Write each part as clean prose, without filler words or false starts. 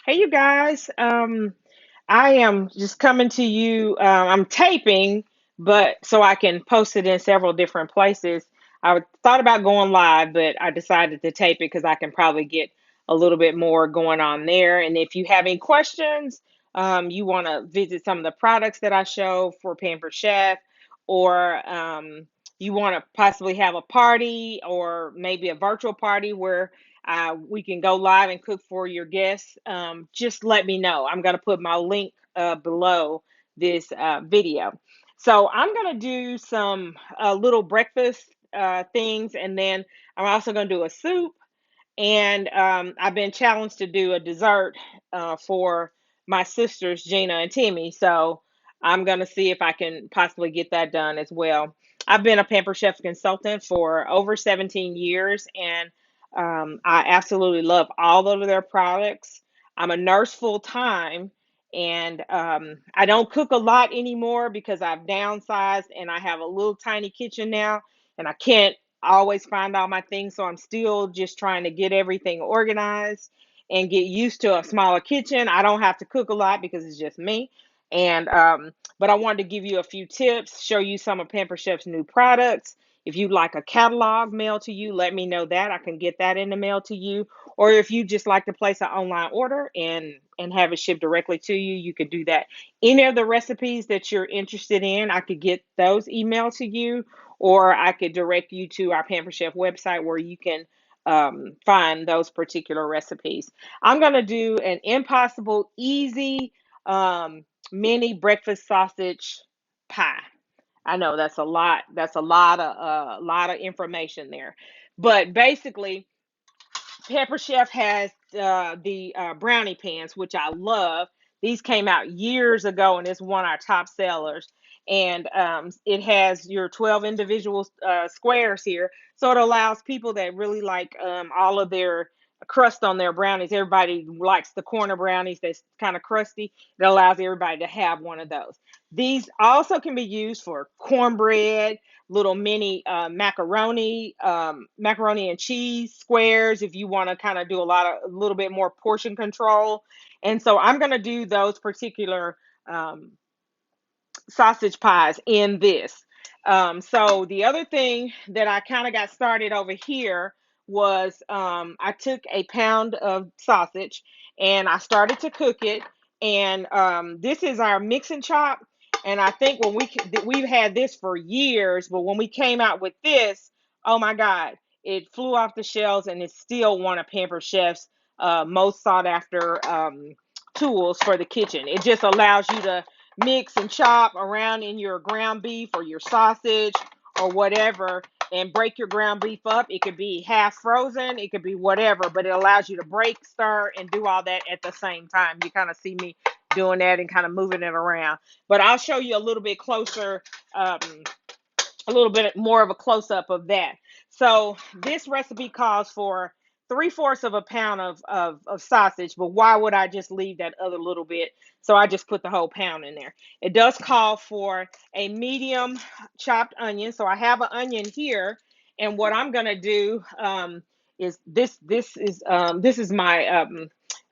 Hey, you guys. I am just coming to you. I'm taping, but so I can post it in several different places. I thought about going live, but I decided to tape it because I can probably get a little bit more going on there. And if you have any questions, you want to visit some of the products that I show for Pampered Chef, or you want to possibly have a party or maybe a virtual party where we can go live and cook for your guests. Just let me know. I'm going to put my link below this video. So I'm going to do some little breakfast things, and then I'm also going to do a soup. And I've been challenged to do a dessert for my sisters, Gina and Timmy. So I'm going to see if I can possibly get that done as well. I've been a Pamper Chef consultant for over 17 years, and I absolutely love all of their products. I'm a nurse full time, and I don't cook a lot anymore because I've downsized and I have a little tiny kitchen now, and I can't always find all my things. So I'm still just trying to get everything organized and get used to a smaller kitchen. I don't have to cook a lot because it's just me. And but I wanted to give you a few tips, show you some of Pamper Chef's new products. If you'd like a catalog mailed to you, let me know that. I can get that in the mail to you. Or if you just like to place an online order and have it shipped directly to you, you could do that. Any of the recipes that you're interested in, I could get those emailed to you, or I could direct you to our Pamper Chef website where you can find those particular recipes. I'm going to do an impossible, easy mini breakfast sausage pie. I know that's a lot. That's a lot of information there, but basically, Pepper Chef has the brownie pans, which I love. These came out years ago, and it's one of our top sellers. And it has your 12 individual squares here, so it allows people that really like all of their crust on their brownies. Everybody likes the corner brownies that's kind of crusty. It allows everybody to have one of those. These also can be used for cornbread, little mini macaroni and cheese squares if you want to kind of do a little bit more portion control. And so I'm going to do those particular um, sausage pies in this. So the other thing that I kind of got started over here was I took a pound of sausage and I started to cook it. And this is our mix and chop. And I think we've had this for years, but when we came out with this, oh my God, it flew off the shelves, and it's still one of Pamper Chef's most sought after tools for the kitchen. It just allows you to mix and chop around in your ground beef or your sausage or whatever, and break your ground beef up. It could be half frozen, it could be whatever, but it allows you to break, stir, and do all that at the same time. You kind of see me doing that and kind of moving it around. But I'll show you a little bit closer, um, a little bit more of a close up of that. So this recipe calls for 3/4 of a pound of sausage, but why would I just leave that other little bit? So I just put the whole pound in there. It does call for a medium chopped onion. So I have an onion here, and what I'm gonna do is this is my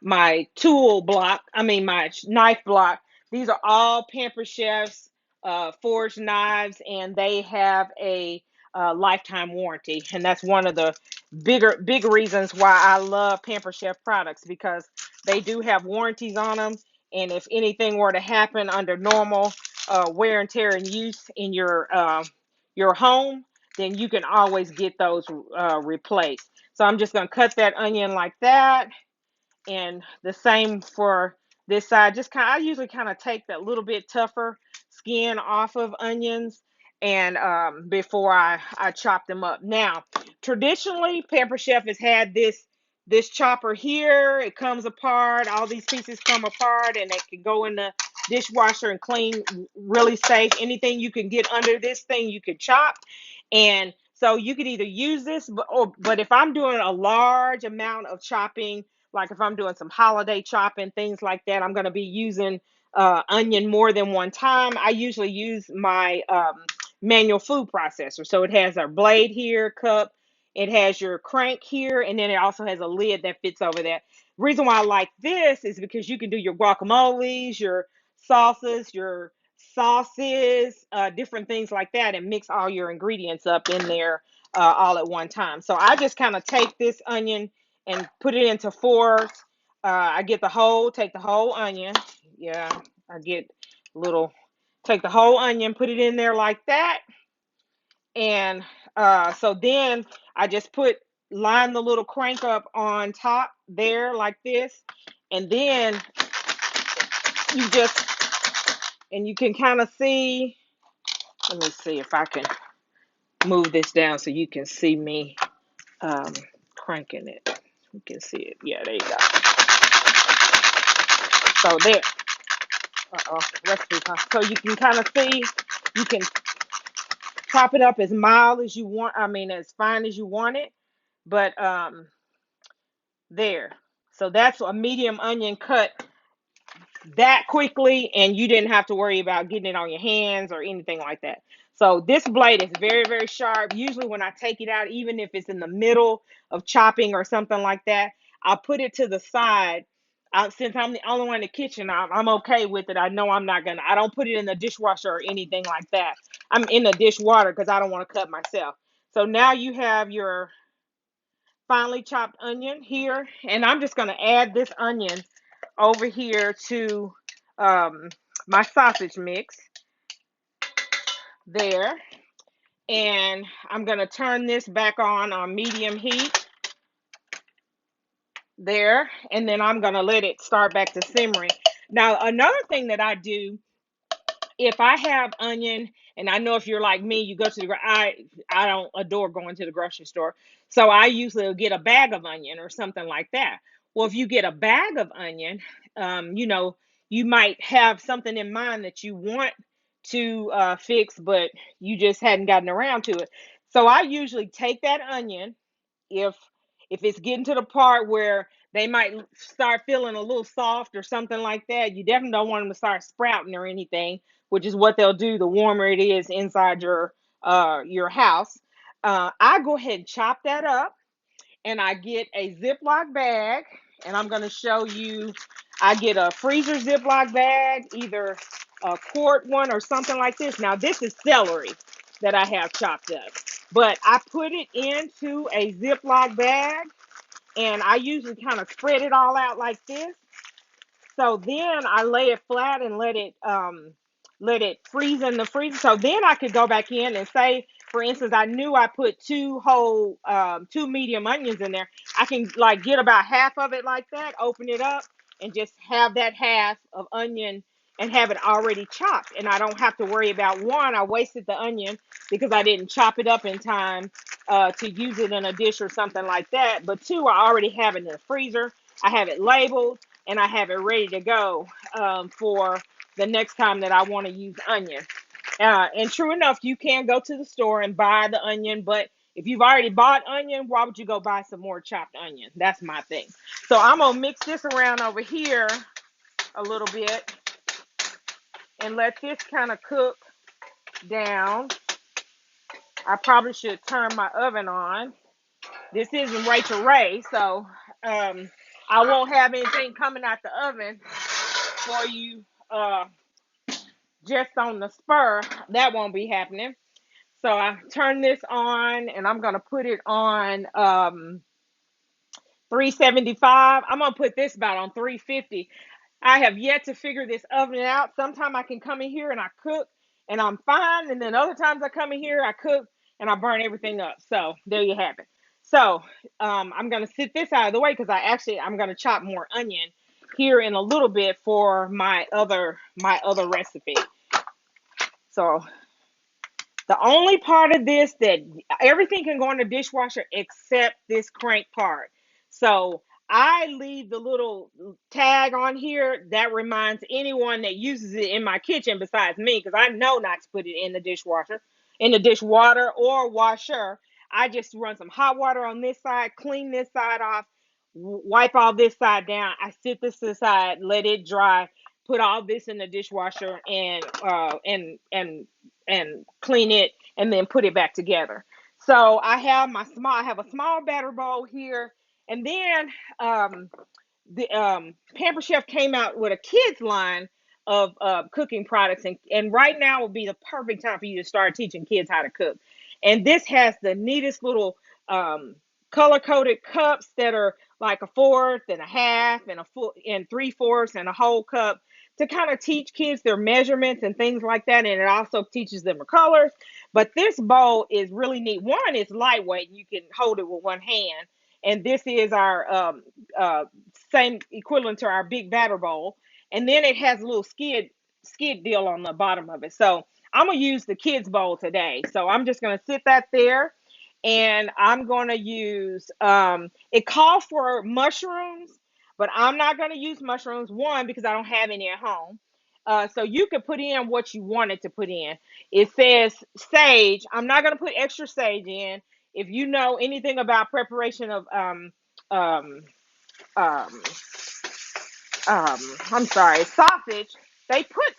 my tool block. I mean my knife block. These are all Pamper Chefs forged knives, and they have a lifetime warranty. And that's one of the big reasons why I love Pamper Chef products, because they do have warranties on them. And if anything were to happen under normal wear and tear and use in your home, then you can always get those replaced. So I'm just going to cut that onion like that, and the same for this side. Just kind of, I usually kind of take that little bit tougher skin off of onions, and before I chop them up. Now, traditionally, Pamper Chef has had this chopper here. It comes apart. All these pieces come apart, and it can go in the dishwasher and clean really safe. Anything you can get under this thing, you can chop. And so you could either use this, but if I'm doing a large amount of chopping, like if I'm doing some holiday chopping, things like that, I'm going to be using onion more than one time. I usually use my manual food processor. So it has a blade here, cup. It has your crank here, and then it also has a lid that fits over that. Reason why I like this is because you can do your guacamoles, your salsas, your sauces, different things like that, and mix all your ingredients up in there all at one time. So I just kind of take this onion and put it into fours. I get the whole, take the whole onion. Yeah, I get little, take the whole onion, put it in there like that. And so then I just line the little crank up on top there like this. And then you just, and you can kind of see, let me see if I can move this down so you can see me um, cranking it. You can see it. Yeah, there you go. So there. Uh-oh, recipe. So you can kind of see, you can chop it up as mild as you want. I mean, as fine as you want it. But there. So that's a medium onion cut that quickly, and you didn't have to worry about getting it on your hands or anything like that. So this blade is very, very sharp. Usually when I take it out, even if it's in the middle of chopping or something like that, I'll put it to the side. Since I'm the only one in the kitchen, I'm okay with it. I know I don't put it in the dishwasher or anything like that. I'm in the dishwater because I don't want to cut myself. So now you have your finely chopped onion here, and I'm just going to add this onion over here to my sausage mix there. And I'm going to turn this back on medium heat there. And then I'm going to let it start back to simmering. Now, another thing that I do, if I have onion, and I know if you're like me, you go to I don't adore going to the grocery store, so I usually will get a bag of onion or something like that. Well, if you get a bag of onion, you know, you might have something in mind that you want to fix, but you just hadn't gotten around to it. So I usually take that onion, if it's getting to the part where they might start feeling a little soft or something like that, you definitely don't want them to start sprouting or anything, which is what they'll do the warmer it is inside your house. I go ahead and chop that up, and I get a Ziploc bag, and I'm going to show you. I get a freezer Ziploc bag, either a quart one or something like this. Now, this is celery that I have chopped up, but I put it into a Ziploc bag, and I usually kind of spread it all out like this. So then I lay it flat and let it freeze in the freezer. So then I could go back in and say, for instance, I knew I put two medium onions in there. I can like get about half of it like that, open it up, and just have that half of onion and have it already chopped. And I don't have to worry about, one, I wasted the onion because I didn't chop it up in time to use it in a dish or something like that. But two, I already have it in the freezer. I have it labeled, and I have it ready to go for the next time that I want to use onion. And true enough, you can go to the store and buy the onion, but if you've already bought onion, why would you go buy some more chopped onion? That's my thing. So I'm going to mix this around over here a little bit and let this kind of cook down. I probably should turn my oven on. This isn't Rachel Ray, so I won't have anything coming out the oven for you just on the spur. That won't be happening. So I turn this on, and I'm gonna put it on 375. I'm gonna put this about on 350. I have yet to figure this oven out. Sometimes I can come in here and I cook and I'm fine, and then other times I come in here, I cook and I burn everything up. So there you have it. So I'm gonna sit this out of the way because I'm gonna chop more onion here in a little bit for my other recipe. So the only part of this that everything can go in the dishwasher except this crank part. So I leave the little tag on here that reminds anyone that uses it in my kitchen besides me, because I know not to put it in the dishwasher, in the dishwater or washer. I just run some hot water on this side, clean this side off, wipe all this side down. I sit this aside, let it dry, put all this in the dishwasher, and clean it, and then put it back together. So I have a small batter bowl here, and then the Pamper Chef came out with a kids line of cooking products, and right now would be the perfect time for you to start teaching kids how to cook. And this has the neatest little color coded cups that are like a fourth and a half and a full and three-fourths and a whole cup to kind of teach kids their measurements and things like that. And it also teaches them the colors. But this bowl is really neat. One, it's lightweight; you can hold it with one hand. And this is our same equivalent to our big batter bowl. And then it has a little skid deal on the bottom of it. So I'm gonna use the kids bowl today. So I'm just gonna sit that there, and I'm gonna use it calls for mushrooms, but I'm not gonna use mushrooms, one, because I don't have any at home. So you can put in what you wanted to put in. It says sage. I'm not gonna put extra sage in. If you know anything about preparation of um, um, I'm sorry, sausage, they put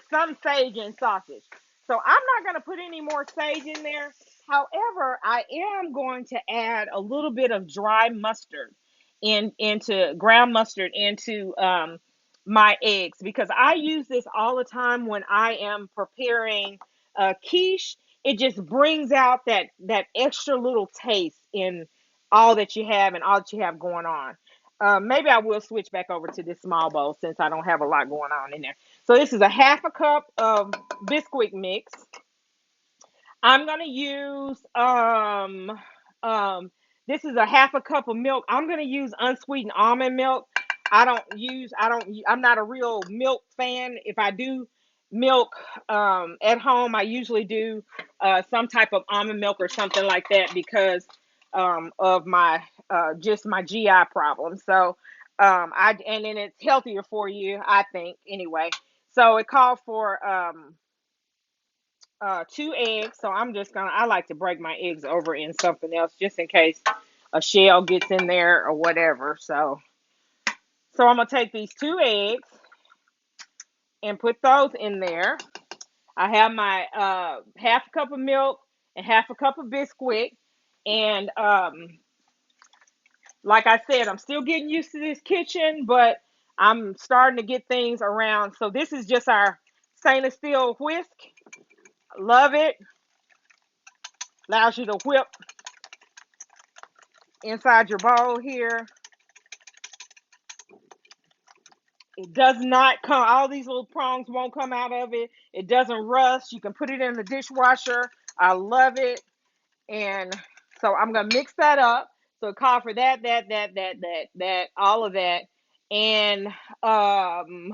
some sage in sausage. So I'm not going to put any more sage in there. However, I am going to add a little bit of dry mustard into ground mustard into my eggs, because I use this all the time when I am preparing quiche. It just brings out that extra little taste in all that you have and all that you have going on. Maybe I will switch back over to this small bowl since I don't have a lot going on in there. So this is a half a cup of Bisquick mix. I'm gonna use um this is a half a cup of milk. I'm gonna use unsweetened almond milk. I'm not a real milk fan. If I do milk at home, I usually do some type of almond milk or something like that because of my just my GI problem. So I and then it's healthier for you, I think, anyway. So it called for 2 eggs. So I like to break my eggs over in something else just in case a shell gets in there or whatever. So I'm gonna take these 2 eggs and put those in there. I have my half a cup of milk and half a cup of Bisquick. And like I said, I'm still getting used to this kitchen, but I'm starting to get things around. So this is just our stainless steel whisk. Love it. Allows you to whip inside your bowl here. It does not come, all these little prongs won't come out of it. It doesn't rust. You can put it in the dishwasher. I love it. And so I'm going to mix that up. So call for that, all of that. And, um,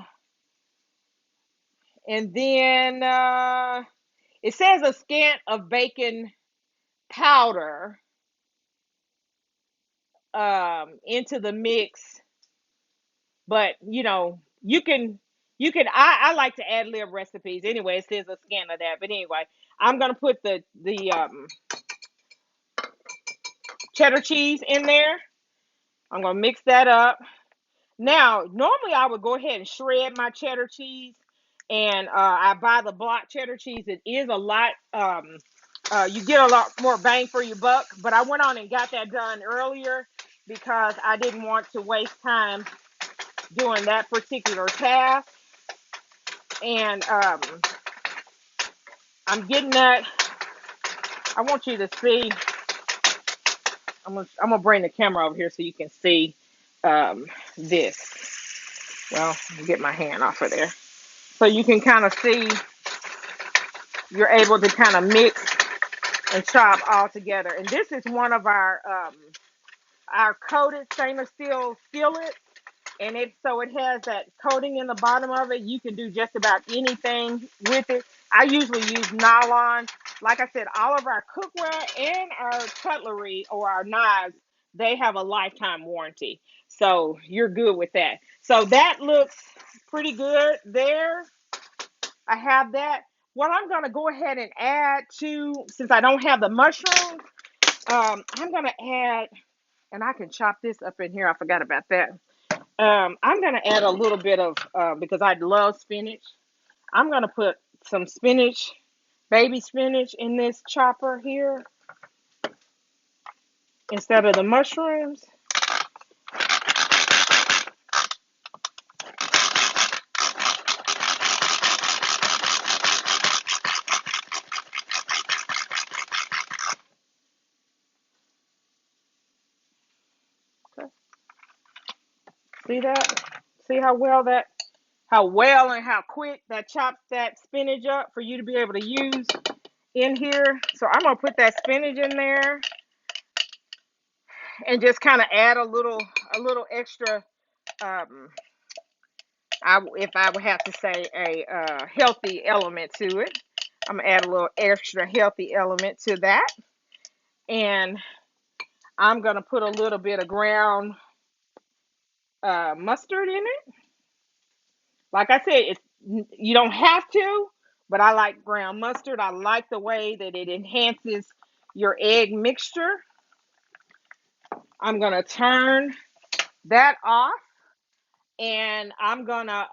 and then, it says a scant of bacon powder, into the mix. But I like to ad lib recipes anyway. It says a scan of that. But anyway, I'm gonna put the cheddar cheese in there. I'm gonna mix that up. Now, normally I would go ahead and shred my cheddar cheese, and I buy the block cheddar cheese. It is a lot. You get a lot more bang for your buck. But I went on and got that done earlier because I didn't want to waste time doing that particular task. And I'm getting that. I want you to see. I'm gonna bring the camera over here so you can see this. Well, get my hand off of there so you can kind of see. You're able to kind of mix and chop all together. And this is one of our coated stainless steel skillets. And it has that coating in the bottom of it. You can do just about anything with it. I usually use nylon. Like I said, all of our cookware and our cutlery or our knives, they have a lifetime warranty. So you're good with that. So that looks pretty good there. I have that. What I'm going to go ahead and add to, since I don't have the mushrooms, I'm going to add, and I can chop this up in here. I forgot about that. I'm going to add a little bit of, because I love spinach. I'm going to put some spinach, baby spinach in this chopper here instead of the mushrooms. See that? See how well and how quick that chops that spinach up for you to be able to use in here. So I'm gonna put that spinach in there and just kind of add a little extra. Um, if I would have to say a healthy element to it, I'm gonna add a little extra healthy element to that, and I'm gonna put a little bit of ground mustard in it. Like I said, you don't have to, but I like ground mustard. I like the way that it enhances your egg mixture. I'm gonna turn that off, and I'm gonna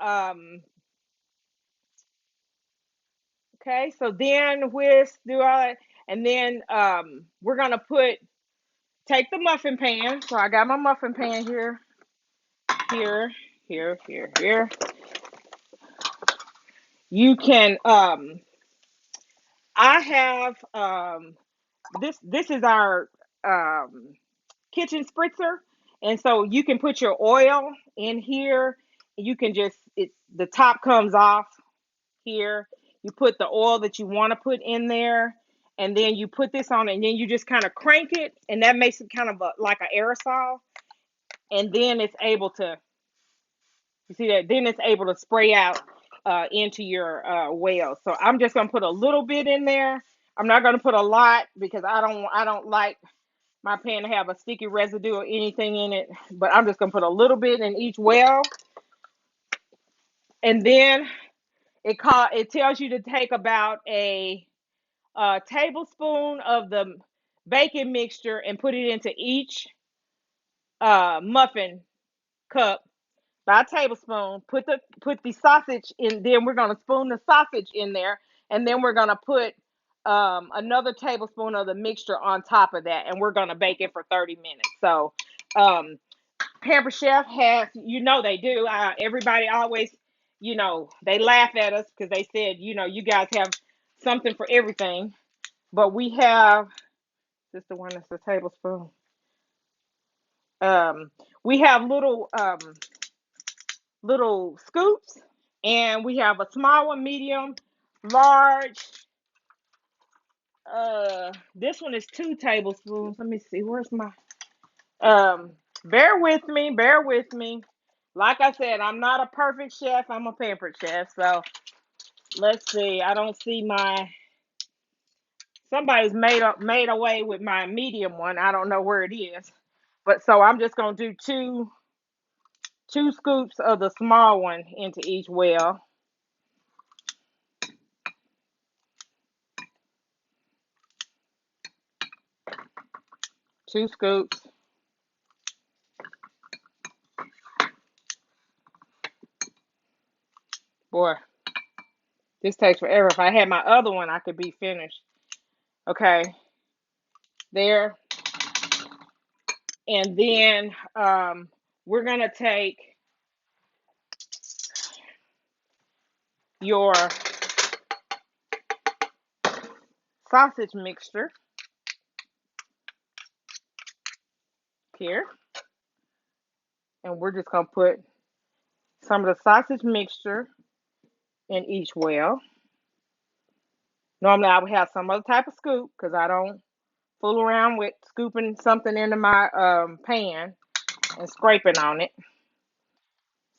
okay. So then whisk, do all that, and then we're gonna take the muffin pan. So I got my muffin pan here, here, here. You can I have this is our um kitchen spritzer, and so you can put your oil in here. You can just the top comes off here. You put the oil that you want to put in there, and then you put this on, and then you just kind of crank it, and that makes it kind of like an aerosol, and then it's able to, you see that, then it's able to spray out into your well. So I'm just gonna put a little bit in there. I'm not gonna put a lot because I don't like my pan to have a sticky residue or anything in it, but I'm just gonna put a little bit in each well, and then it tells you to take about a tablespoon of the baking mixture and put it into each muffin cup by a tablespoon. Put the sausage in. Then we're gonna spoon the sausage in there, and then we're gonna put another tablespoon of the mixture on top of that, and we're gonna bake it for 30 minutes. So, um, Pamper Chef has, they do. Everybody always, they laugh at us because they said, you guys have something for everything. But we have, this is the one that's a tablespoon. Um, we have little scoops, and we have a small one, medium, large. This one is 2 tablespoons. Let me see. Where's my um? Bear with me. Bear with me. Like I said, I'm not a perfect chef. I'm a pampered chef. So let's see. I don't see my. Somebody's made away with my medium one. I don't know where it is. But so I'm just gonna do two scoops of the small one into each well. 2 scoops. Boy, this takes forever. If I had my other one, I could be finished. Okay, there. And then we're gonna take your sausage mixture here, and we're just gonna put some of the sausage mixture in each well. Normally, I would have some other type of scoop because I don't fool around with scooping something into my pan and scraping on it.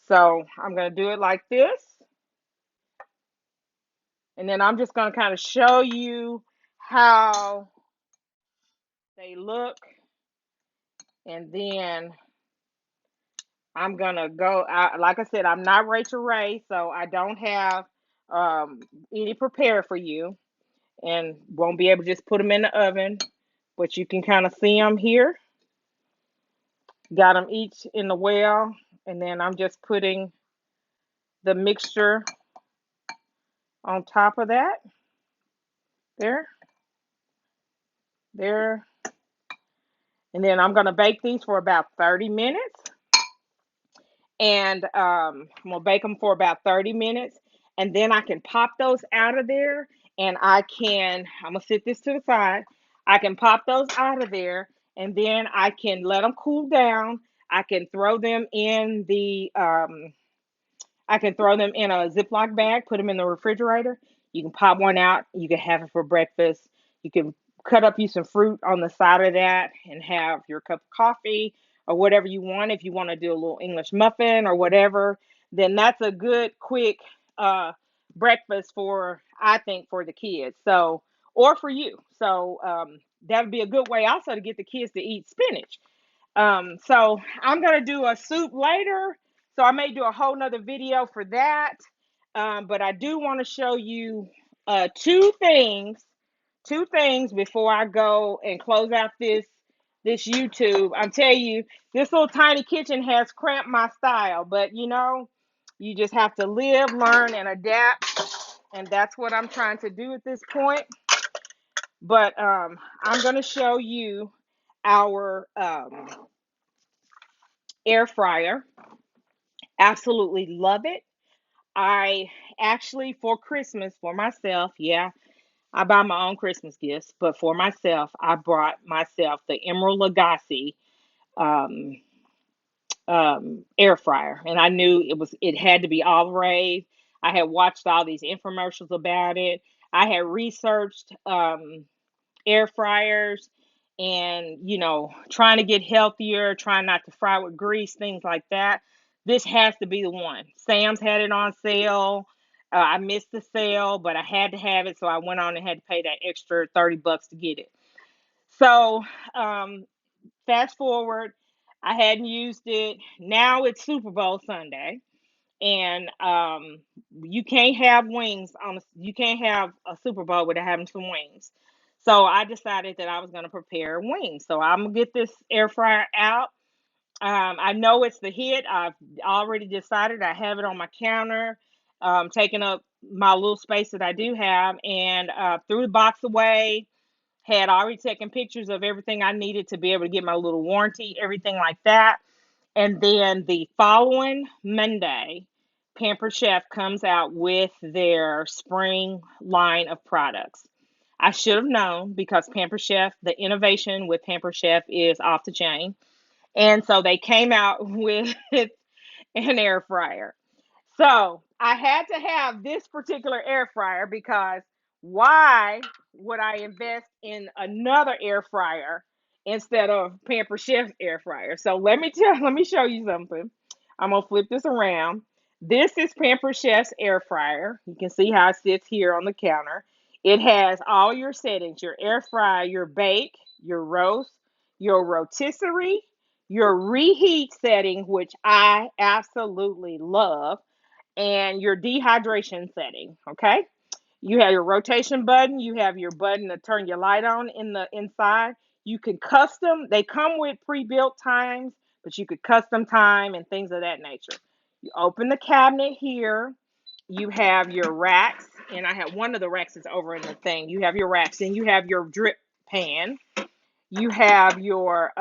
So I'm gonna do it like this, and then I'm just gonna kind of show you how they look, and then I'm gonna go. Like I said, I'm not Rachel Ray, so I don't have any prepared for you, and won't be able to just put them in the oven. But you can kind of see them here. Got them each in the well, and then I'm just putting the mixture on top of that. There, there, and then I'm gonna bake these for about 30 minutes. And I'm gonna bake them for about 30 minutes, and then I can pop those out of there, and I'm gonna sit this to the side. I can pop those out of there, and then I can let them cool down. I can throw them in the I can throw them in a Ziploc bag, put them in the refrigerator. You can pop one out. You can have it for breakfast. You can cut up you some fruit on the side of that and have your cup of coffee or whatever you want. If you want to do a little English muffin or whatever, then that's a good, quick uh, breakfast for, I think, for the kids. So, or for you. So, that would be a good way also to get the kids to eat spinach. So I'm gonna do a soup later. So I may do a whole nother video for that. But I do want to show you two things before I go and close out this YouTube. I'm telling you, this little tiny kitchen has cramped my style, but you just have to live, learn, and adapt, and that's what I'm trying to do at this point. But I'm gonna show you our air fryer. Absolutely love it. I actually, for Christmas, for myself, yeah, I buy my own Christmas gifts, but for myself, I brought myself the Emerald Lagasse um, air fryer, and I knew it had to be all the rage. I had watched all these infomercials about it. I had researched air fryers and trying to get healthier, trying not to fry with grease, things like that. This has to be the one. Sam's had it on sale. I missed the sale, but I had to have it, so I went on and had to pay that extra $30 to get it. So fast forward, I hadn't used it. Now it's Super Bowl Sunday, and you can't have wings you can't have a Super Bowl without having some wings. So I decided that I was going to prepare wings. So I'm gonna get this air fryer out. I know it's the hit. I've already decided. I have it on my counter, taking up my little space that I do have, and threw the box away. Had already taken pictures of everything I needed to be able to get my little warranty, everything like that. And then the following Monday, Pampered Chef comes out with their spring line of products. I should have known because Pampered Chef, the innovation with Pampered Chef is off the chain. And so they came out with an air fryer. So I had to have this particular air fryer because why would I invest in another air fryer instead of Pamper Chef's air fryer? So let me show you something. I'm gonna flip this around. This is Pamper Chef's air fryer. You can see how it sits here on the counter. It has all your settings: your air fry, your bake, your roast, your rotisserie, your reheat setting, which I absolutely love, and your dehydration setting. Okay. You have your rotation button. You have your button to turn your light on in the inside. You can custom, they come with pre-built times, but you could custom time and things of that nature. You open the cabinet here. You have your racks, and I have one of the racks is over in the thing. You have your racks, and you have your drip pan. You have your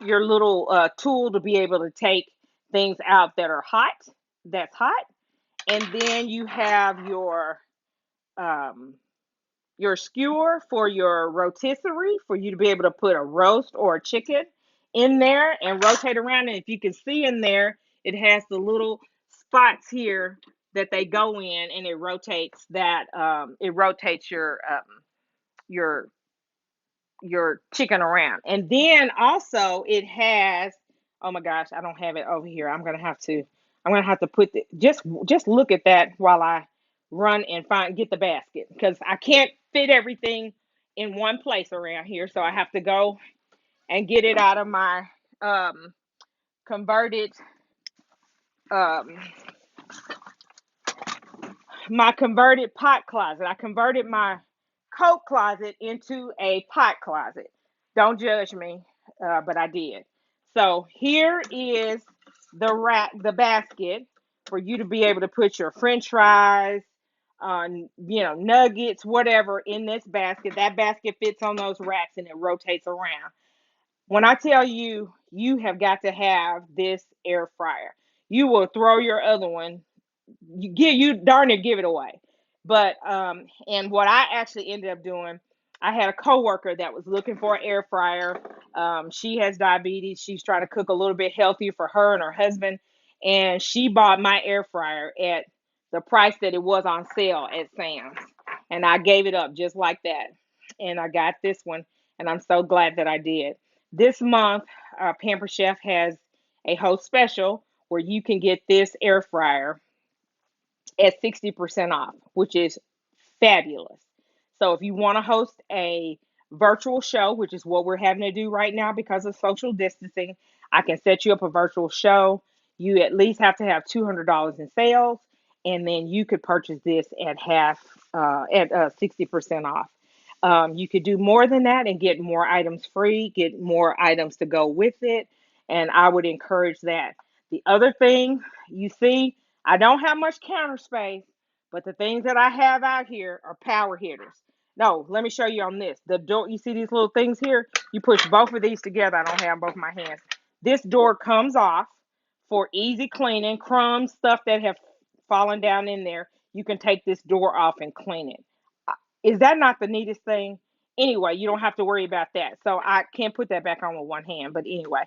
little tool to be able to take things out that are hot, that's hot. And then you have um, your skewer for your rotisserie for you to be able to put a roast or a chicken in there and rotate around. And if you can see in there, it has the little spots here that they go in, and it rotates your your chicken around. And then also it has, oh my gosh, I don't have it over here. I'm gonna have to put just look at that while I run and get the basket because I can't fit everything in one place around here. So I have to go and get it out of um converted um my converted pot closet. I converted my coat closet into a pot closet. Don't judge me, but I did. So here is the basket for you to be able to put your French fries, nuggets, whatever in this basket. That basket fits on those racks and it rotates around. When I tell you, you have got to have this air fryer. You will throw your other one, you darn near give it away. But and what I actually ended up doing, I had a coworker that was looking for an air fryer. She has diabetes. She's trying to cook a little bit healthier for her and her husband, and she bought my air fryer at the price that it was on sale at Sam's, and I gave it up just like that, and I got this one, and I'm so glad that I did. This month, Pamper Chef has a host special where you can get this air fryer at 60% off, which is fabulous. So if you want to host a virtual show, which is what we're having to do right now because of social distancing, I can set you up a virtual show. You at least have to have $200 in sales, and then you could purchase this at half, at 60% off. You could do more than that and get more items free, get more items to go with it, and I would encourage that. The other thing you see, I don't have much counter space, but the things that I have out here are power hitters. No, let me show you on this. The door, you see these little things here? You push both of these together. I don't have both my hands. This door comes off for easy cleaning, crumbs, stuff that have fallen down in there. You can take this door off and clean it. Is that not the neatest thing? Anyway, you don't have to worry about that. So I can't put that back on with one hand. But anyway,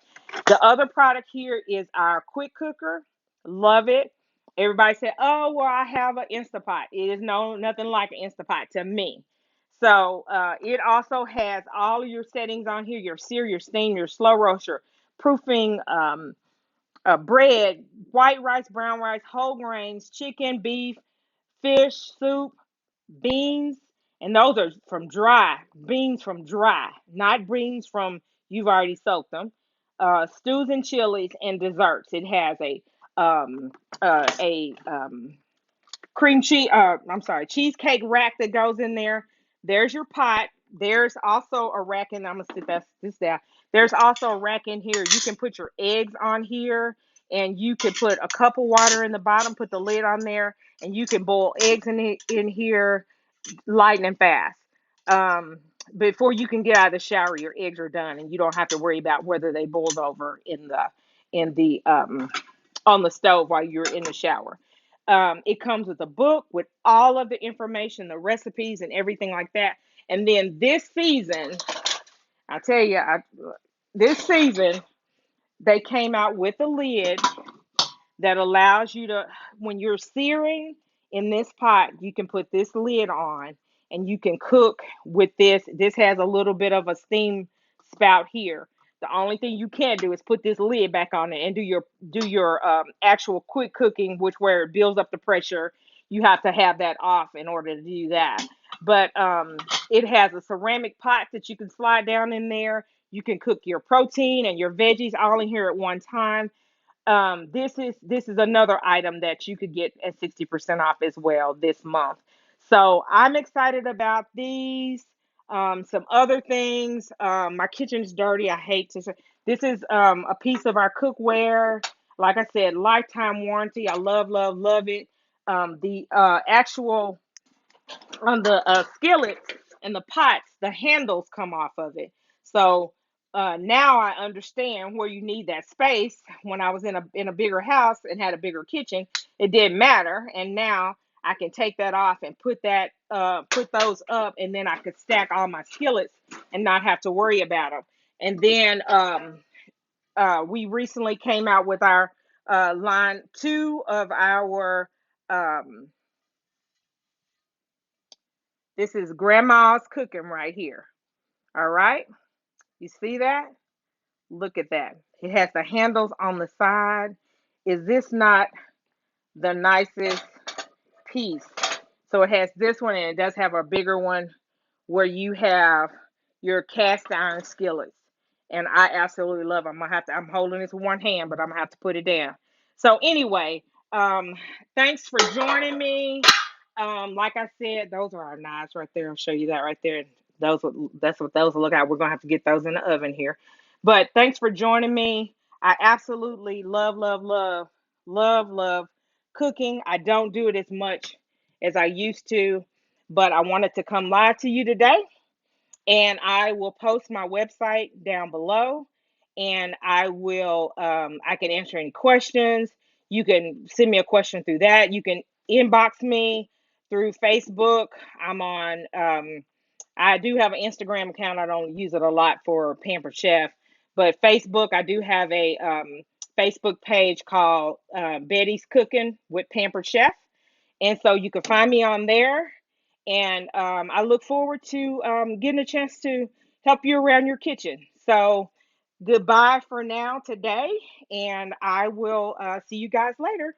the other product here is our quick cooker. Love it. Everybody said, "Oh, well, I have an Instapot." It is no nothing like an Instapot to me. So it also has all of your settings on here: your sear, your steam, your slow roaster, proofing, bread, white rice, brown rice, whole grains, chicken, beef, fish, soup, beans, and those are from dry beans, from dry, not beans from you've already soaked them. Stews and chilies and desserts. It has a cream cheese. I'm sorry, cheesecake rack that goes in there. There's your pot. There's also a rack, and I'm gonna sit this down. There's also a rack in here. You can put your eggs on here, and you can put a cup of water in the bottom. Put the lid on there, and you can boil eggs in here lightning fast. Before you can get out of the shower, your eggs are done, and you don't have to worry about whether they boiled over in the on the stove while you're in the shower. It comes with a book with all of the information, the recipes, and everything like that. And then this season, I tell you, this season they came out with a lid that allows you to, when you're searing in this pot, you can put this lid on and you can cook with this. This has a little bit of a steam spout here. The only thing you can't do is put this lid back on it and do your actual quick cooking, which where it builds up the pressure. You have to have that off in order to do that. But it has a ceramic pot that you can slide down in there. You can cook your protein and your veggies all in here at one time. This is another item that you could get at 60% off as well this month. So I'm excited about these. Some other things. My kitchen's dirty. I hate to say this is a piece of our cookware. Like I said, lifetime warranty. I love, love, love it. The actual on the skillets and the pots, the handles come off of it. So now I understand where you need that space. When I was in a bigger house and had a bigger kitchen, it didn't matter, and now I can take that off and put those up, and then I could stack all my skillets and not have to worry about them. And then we recently came out with our line two of our this is grandma's cooking right here. All right. You see that? Look at that. It has the handles on the side. Is this not the nicest piece? So it has this one, and it does have a bigger one where you have your cast iron skillets. And I absolutely love them. I'm holding this with one hand, but I'm gonna have to put it down. So anyway, thanks for joining me. Like I said, those are our knives right there. I'll show you that right there. That's what those will look like. We're gonna have to get those in the oven here. But thanks for joining me. I absolutely love, love, love, love, love cooking. I don't do it as much as I used to, but I wanted to come live to you today, and I will post my website down below, and I can answer any questions. You can send me a question through that. You can inbox me through Facebook. I'm on I do have an Instagram account. I don't use it a lot for Pampered Chef, but Facebook, I do have a Facebook page called Betty's Cooking with Pampered Chef, and so you can find me on there. And I look forward to getting a chance to help you around your kitchen. So goodbye for now today, and I will see you guys later.